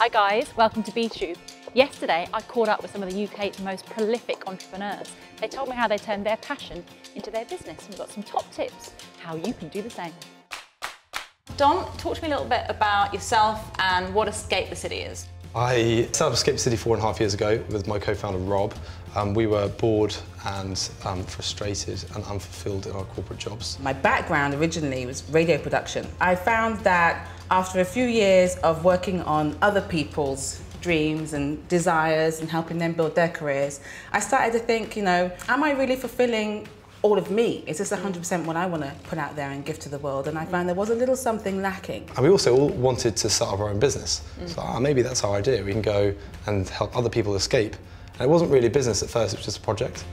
Hi guys, welcome to Btube. Yesterday I caught up with some of the UK's most prolific entrepreneurs. They told me how they turned their passion into their business, and we've got some top tips how you can do the same. Don, talk to me a little bit about yourself and what Escape the City is. I set up Escape the City 4.5 years ago with my co-founder Rob. We were bored and frustrated and unfulfilled in our corporate jobs. My background originally was radio production. I found that after a few years of working on other people's dreams and desires and helping them build their careers, I started to think, am I really fulfilling all of me? Is this 100% what I want to put out there and give to the world? And I found there was a little something lacking. And we also all wanted to start up our own business. So maybe that's our idea. We can go and help other people escape. And it wasn't really a business at first, it was just a project.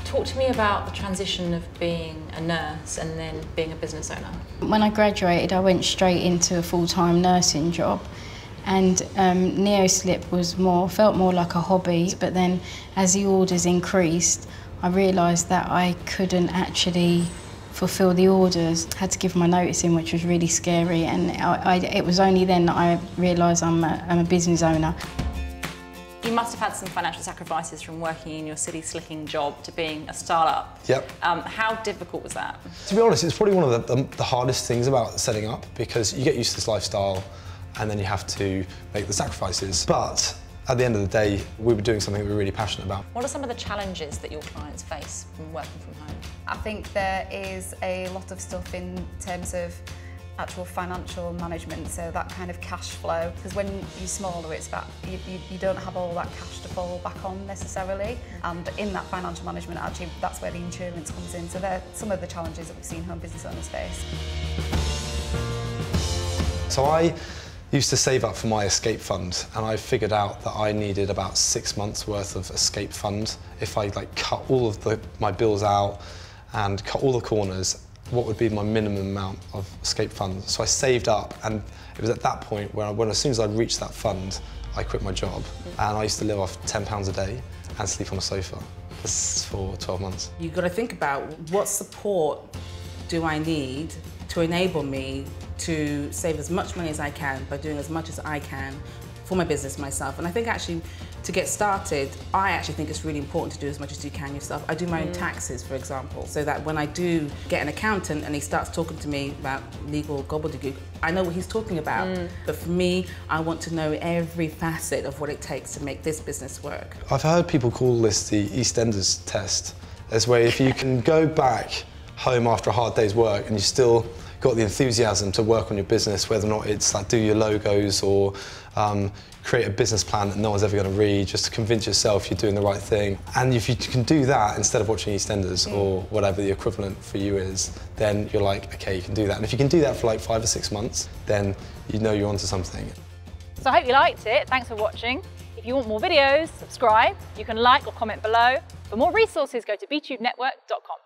Talk to me about the transition of being a nurse and then being a business owner. When I graduated, I went straight into a full-time nursing job. And NeoSlip felt more like a hobby. But then as the orders increased, I realised that I couldn't actually fulfil the orders. I had to give my notice in, which was really scary, and it was only then that I realised I'm a business owner. You must have had some financial sacrifices from working in your city slicking job to being a startup. Yep. How difficult was that? To be honest, it's probably one of the hardest things about setting up, because you get used to this lifestyle and then you have to make the sacrifices. But at the end of the day, we were doing something we were really passionate about. What are some of the challenges that your clients face from working from home? I think there is a lot of stuff in terms of actual financial management, so that kind of cash flow, because when you're smaller, it's about you don't have all that cash to fall back on necessarily, and in that financial management, actually, that's where the insurance comes in. So they're some of the challenges that we've seen home business owners face. So I used to save up for my escape fund, and I figured out that I needed about 6 months worth of escape fund. If I cut all of my bills out and cut all the corners, what would be my minimum amount of escape fund? So I saved up, and it was at that point where as soon as I reached that fund, I quit my job. And I used to live off £10 a day and sleep on a sofa. This is for 12 months. You've got to think about what support do I need to enable me to save as much money as I can by doing as much as I can for my business myself. And I think actually to get started, I actually think it's really important to do as much as you can yourself. I do my own taxes, for example, so that when I do get an accountant and he starts talking to me about legal gobbledygook, I know what he's talking about. But for me, I want to know every facet of what it takes to make this business work. I've heard people call this the EastEnders test. It's where if you can go back home after a hard day's work and you still got the enthusiasm to work on your business, whether or not it's do your logos or create a business plan that no one's ever going to read, just to convince yourself you're doing the right thing. And if you can do that instead of watching EastEnders or whatever the equivalent for you is, then you're like, okay, you can do that. And if you can do that for 5 or 6 months, then you know you're onto something. So I hope you liked it. Thanks for watching. If you want more videos, subscribe. You can like or comment below. For more resources, go to btubetnetwork.com.